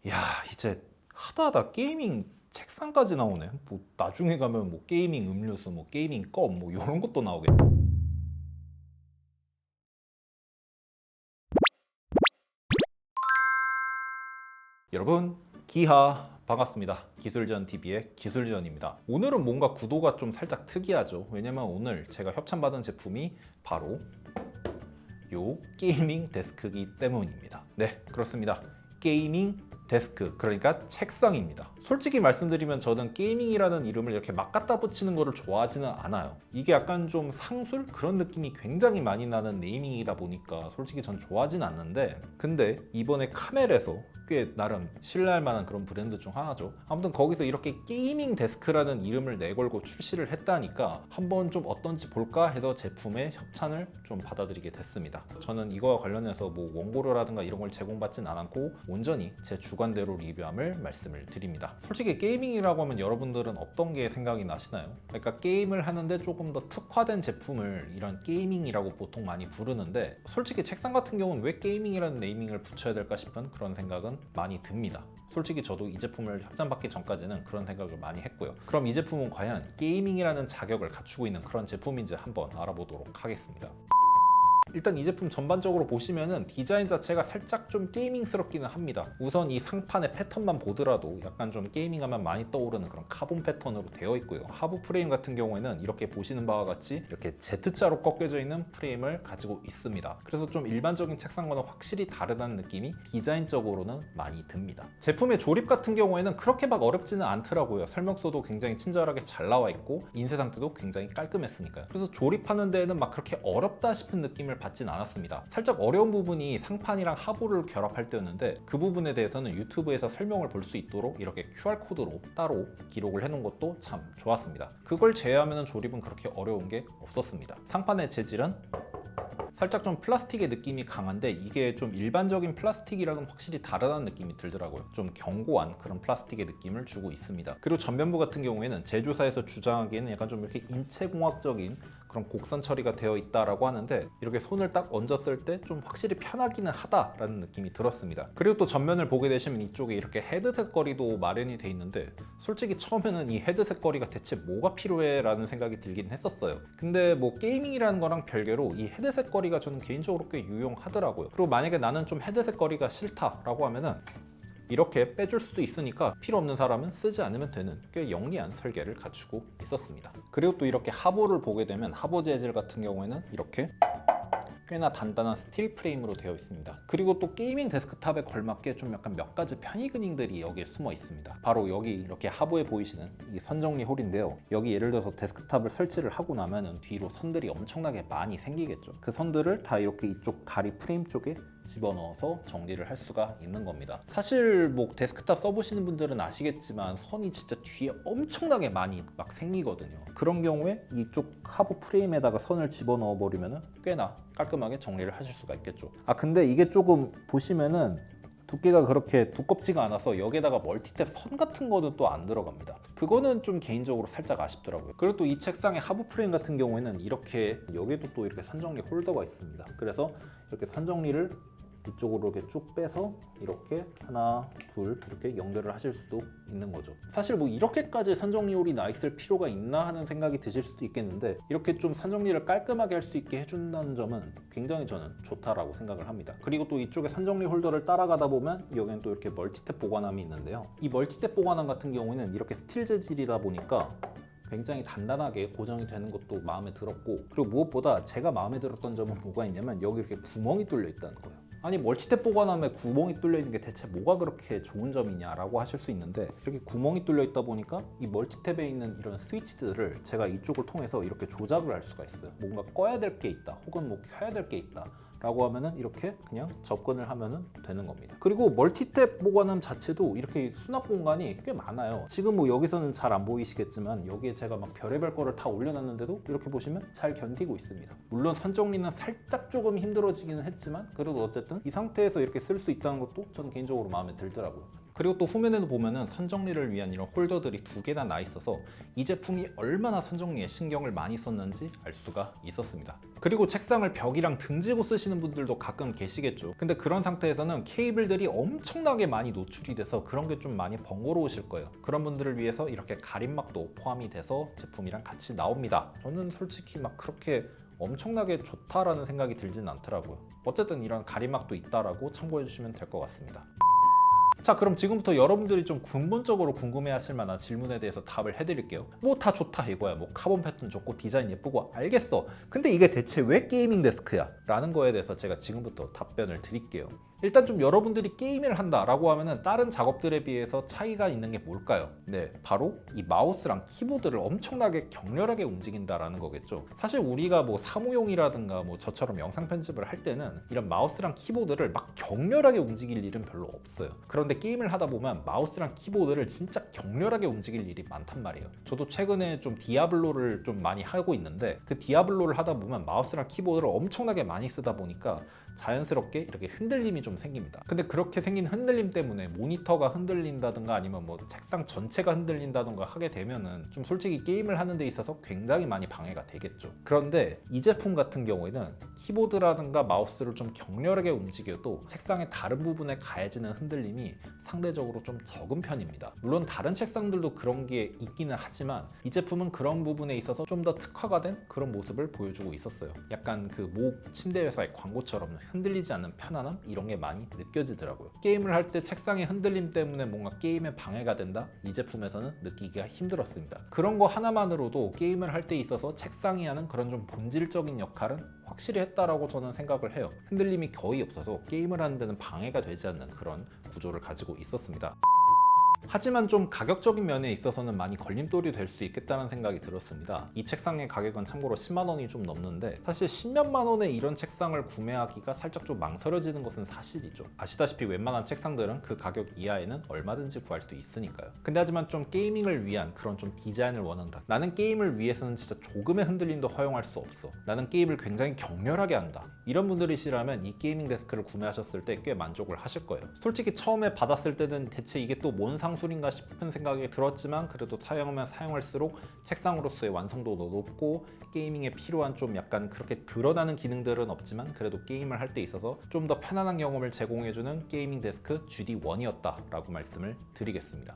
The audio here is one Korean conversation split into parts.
야, 이제 하다 게이밍 책상까지 나오네. 뭐 나중에 가면 뭐 게이밍 음료수, 뭐 게이밍 껌, 뭐 이런 것도 나오겠네. 여러분, 기하 반갑습니다. 기술전 TV의 기술전입니다. 오늘은 뭔가 구도가 좀 살짝 특이하죠. 왜냐면 오늘 제가 협찬받은 제품이 바로 요 게이밍 데스크이기 때문입니다. 네, 그렇습니다. 게이밍 데스크, 그러니까 책상입니다. 솔직히 말씀드리면 저는 게이밍이라는 이름을 이렇게 막 갖다 붙이는 거를 좋아하지는 않아요. 이게 약간 좀 상술? 그런 느낌이 굉장히 많이 나는 네이밍이다 보니까 솔직히 전 좋아하진 않는데, 근데 이번에 카멜에서 꽤 나름 신뢰할 만한 그런 브랜드 중 하나죠. 아무튼 거기서 이렇게 게이밍 데스크라는 이름을 내걸고 출시를 했다니까 한번 좀 어떤지 볼까 해서 제품의 협찬을 좀 받아들이게 됐습니다. 저는 이거와 관련해서 뭐 원고료라든가 이런 걸 제공받진 않았고 온전히 제 주관대로 리뷰함을 말씀을 드립니다. 솔직히 게이밍이라고 하면 여러분들은 어떤 게 생각이 나시나요? 그러니까 게임을 하는데 조금 더 특화된 제품을 이런 게이밍이라고 보통 많이 부르는데, 솔직히 책상 같은 경우는 왜 게이밍이라는 네이밍을 붙여야 될까 싶은 그런 생각은 많이 듭니다. 솔직히 저도 이 제품을 협찬받기 전까지는 그런 생각을 많이 했고요. 그럼 이 제품은 과연 게이밍이라는 자격을 갖추고 있는 그런 제품인지 한번 알아보도록 하겠습니다. 일단 이 제품 전반적으로 보시면은 디자인 자체가 살짝 좀 게이밍스럽기는 합니다. 우선 이 상판의 패턴만 보더라도 약간 좀 게이밍하면 많이 떠오르는 그런 카본 패턴으로 되어 있고요. 하부 프레임 같은 경우에는 이렇게 보시는 바와 같이 이렇게 Z자로 꺾여져 있는 프레임을 가지고 있습니다. 그래서 좀 일반적인 책상과는 확실히 다르다는 느낌이 디자인적으로는 많이 듭니다. 제품의 조립 같은 경우에는 그렇게 막 어렵지는 않더라고요. 설명서도 굉장히 친절하게 잘 나와 있고 인쇄 상태도 굉장히 깔끔했으니까요. 그래서 조립하는 데에는 막 그렇게 어렵다 싶은 느낌을 받진 않았습니다. 살짝 어려운 부분이 상판이랑 하부를 결합할 때였는데, 그 부분에 대해서는 유튜브에서 설명을 볼 수 있도록 이렇게 QR코드로 따로 기록을 해놓은 것도 참 좋았습니다. 그걸 제외하면 조립은 그렇게 어려운 게 없었습니다. 상판의 재질은 살짝 좀 플라스틱의 느낌이 강한데, 이게 좀 일반적인 플라스틱이랑은 확실히 다르다는 느낌이 들더라고요. 좀 견고한 그런 플라스틱의 느낌을 주고 있습니다. 그리고 전면부 같은 경우에는 제조사에서 주장하기에는 약간 좀 이렇게 인체공학적인 그런 곡선 처리가 되어 있다라고 하는데, 이렇게 손을 딱 얹었을 때 좀 확실히 편하기는 하다라는 느낌이 들었습니다. 그리고 또 전면을 보게 되시면 이쪽에 이렇게 헤드셋 거리도 마련이 돼 있는데, 솔직히 처음에는 이 헤드셋 거리가 대체 뭐가 필요해? 라는 생각이 들긴 했었어요. 근데 뭐 게이밍이라는 거랑 별개로 이 헤드셋 거리가 저는 개인적으로 꽤 유용하더라고요. 그리고 만약에 나는 좀 헤드셋 거리가 싫다라고 하면은 이렇게 빼줄 수도 있으니까 필요 없는 사람은 쓰지 않으면 되는 꽤 영리한 설계를 갖추고 있었습니다. 그리고 또 이렇게 하부를 보게 되면 하부 재질 같은 경우에는 이렇게 꽤나 단단한 스틸 프레임으로 되어 있습니다. 그리고 또 게이밍 데스크탑에 걸맞게 좀 약간 몇 가지 편의 기능들이 여기에 숨어 있습니다. 바로 여기 이렇게 하부에 보이시는 이 선정리 홀인데요. 여기 예를 들어서 데스크탑을 설치를 하고 나면은 뒤로 선들이 엄청나게 많이 생기겠죠. 그 선들을 다 이렇게 이쪽 다리 프레임 쪽에 집어넣어서 정리를 할 수가 있는 겁니다. 사실 뭐 데스크탑 써보시는 분들은 아시겠지만 선이 진짜 뒤에 엄청나게 많이 막 생기거든요. 그런 경우에 이쪽 하부 프레임에다가 선을 집어넣어 버리면 꽤나 깔끔하게 정리를 하실 수가 있겠죠. 근데 이게 조금 보시면은 두께가 그렇게 두껍지가 않아서 여기에다가 멀티탭 선 같은 거는 또 안 들어갑니다. 그거는 좀 개인적으로 살짝 아쉽더라고요. 그리고 또 이 책상의 하부 프레임 같은 경우에는 이렇게 여기도 또 이렇게 선정리 홀더가 있습니다. 그래서 이렇게 선정리를 이쪽으로 이렇게 쭉 빼서 이렇게 하나, 둘 이렇게 연결을 하실 수도 있는 거죠. 사실 뭐 이렇게까지 선정리홀이 나 있을 필요가 있나 하는 생각이 드실 수도 있겠는데, 이렇게 좀 선정리를 깔끔하게 할 수 있게 해준다는 점은 굉장히 저는 좋다라고 생각을 합니다. 그리고 또 이쪽에 선정리 홀더를 따라가다 보면 여기는 또 이렇게 멀티탭 보관함이 있는데요. 이 멀티탭 보관함 같은 경우는 이렇게 스틸 재질이다 보니까 굉장히 단단하게 고정이 되는 것도 마음에 들었고, 그리고 무엇보다 제가 마음에 들었던 점은 뭐가 있냐면 여기 이렇게 구멍이 뚫려 있다는 거예요. 아니 멀티탭 보관함에 구멍이 뚫려 있는 게 대체 뭐가 그렇게 좋은 점이냐라고 하실 수 있는데, 이렇게 구멍이 뚫려 있다 보니까 이 멀티탭에 있는 이런 스위치들을 제가 이쪽을 통해서 이렇게 조작을 할 수가 있어요. 뭔가 꺼야 될 게 있다 혹은 뭐 켜야 될 게 있다 라고 하면은 이렇게 그냥 접근을 하면은 되는 겁니다. 그리고 멀티탭 보관함 자체도 이렇게 수납 공간이 꽤 많아요. 지금 뭐 여기서는 잘 안 보이시겠지만 여기에 제가 막 별의별 거를 다 올려놨는데도 이렇게 보시면 잘 견디고 있습니다. 물론 선 정리는 살짝 조금 힘들어지기는 했지만 그래도 어쨌든 이 상태에서 이렇게 쓸 수 있다는 것도 저는 개인적으로 마음에 들더라고요. 그리고 또 후면에도 보면은 선정리를 위한 이런 홀더들이 2개나 나 있어서 이 제품이 얼마나 선정리에 신경을 많이 썼는지 알 수가 있었습니다. 그리고 책상을 벽이랑 등지고 쓰시는 분들도 가끔 계시겠죠. 근데 그런 상태에서는 케이블들이 엄청나게 많이 노출이 돼서 그런 게 좀 많이 번거로우실 거예요. 그런 분들을 위해서 이렇게 가림막도 포함이 돼서 제품이랑 같이 나옵니다. 저는 솔직히 막 그렇게 엄청나게 좋다라는 생각이 들진 않더라고요. 어쨌든 이런 가림막도 있다라고 참고해 주시면 될 것 같습니다. 자, 그럼 지금부터 여러분들이 좀 근본적으로 궁금해하실 만한 질문에 대해서 답을 해드릴게요. 뭐 다 좋다 이거야. 뭐 카본 패턴 좋고 디자인 예쁘고 알겠어. 근데 이게 대체 왜 게이밍 데스크야? 라는 거에 대해서 제가 지금부터 답변을 드릴게요. 일단 좀 여러분들이 게임을 한다라고 하면은 다른 작업들에 비해서 차이가 있는 게 뭘까요? 네, 바로 이 마우스랑 키보드를 엄청나게 격렬하게 움직인다라는 거겠죠. 사실 우리가 뭐 사무용이라든가 뭐 저처럼 영상 편집을 할 때는 이런 마우스랑 키보드를 막 격렬하게 움직일 일은 별로 없어요. 그런데 게임을 하다 보면 마우스랑 키보드를 진짜 격렬하게 움직일 일이 많단 말이에요. 저도 최근에 좀 디아블로를 좀 많이 하고 있는데 그 디아블로를 하다 보면 마우스랑 키보드를 엄청나게 많이 쓰다 보니까 자연스럽게 이렇게 흔들림이 좀 생깁니다. 근데 그렇게 생긴 흔들림 때문에 모니터가 흔들린다든가 아니면 뭐 책상 전체가 흔들린다든가 하게 되면은 좀 솔직히 게임을 하는 데 있어서 굉장히 많이 방해가 되겠죠. 그런데 이 제품 같은 경우에는 키보드라든가 마우스를 좀 격렬하게 움직여도 책상의 다른 부분에 가해지는 흔들림이 상대적으로 좀 적은 편입니다. 물론 다른 책상들도 그런 게 있기는 하지만 이 제품은 그런 부분에 있어서 좀 더 특화가 된 그런 모습을 보여주고 있었어요. 약간 그 모 침대 회사의 광고처럼 흔들리지 않는 편안함 이런 게 많이 느껴지더라고요. 게임을 할 때 책상의 흔들림 때문에 뭔가 게임에 방해가 된다? 이 제품에서는 느끼기가 힘들었습니다. 그런 거 하나만으로도 게임을 할 때 있어서 책상이 하는 그런 좀 본질적인 역할은 확실히 했다라고 저는 생각을 해요. 흔들림이 거의 없어서 게임을 하는 데는 방해가 되지 않는 그런 구조를 가지고 있었습니다. 하지만 좀 가격적인 면에 있어서는 많이 걸림돌이 될 수 있겠다는 생각이 들었습니다. 이 책상의 가격은 참고로 10만 원이 좀 넘는데 사실 10몇만 원에 이런 책상을 구매하기가 살짝 좀 망설여지는 것은 사실이죠. 아시다시피 웬만한 책상들은 그 가격 이하에는 얼마든지 구할 수 있으니까요. 근데 하지만 좀 게이밍을 위한 그런 좀 디자인을 원한다. 나는 게임을 위해서는 진짜 조금의 흔들림도 허용할 수 없어. 나는 게임을 굉장히 격렬하게 한다. 이런 분들이시라면 이 게이밍 데스크를 구매하셨을 때 꽤 만족을 하실 거예요. 솔직히 처음에 받았을 때는 대체 이게 또 뭔 상술인가 싶은 생각이 들었지만 그래도 사용하면 사용할수록 책상으로서의 완성도도 높고 게이밍에 필요한 좀 약간 그렇게 드러나는 기능들은 없지만 그래도 게임을 할 때 있어서 좀 더 편안한 경험을 제공해주는 게이밍 데스크 GD1이었다 라고 말씀을 드리겠습니다.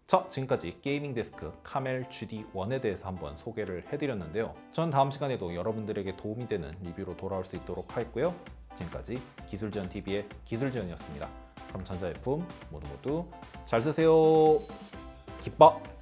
자, 지금까지 게이밍 데스크 카멜 GD1에 대해서 한번 소개를 해드렸는데요. 전 다음 시간에도 여러분들에게 도움이 되는 리뷰로 돌아올 수 있도록 하겠고요. 지금까지 기술지원TV의 기술지원이었습니다. 그럼 전자제품 모두 잘 쓰세요. 기빠!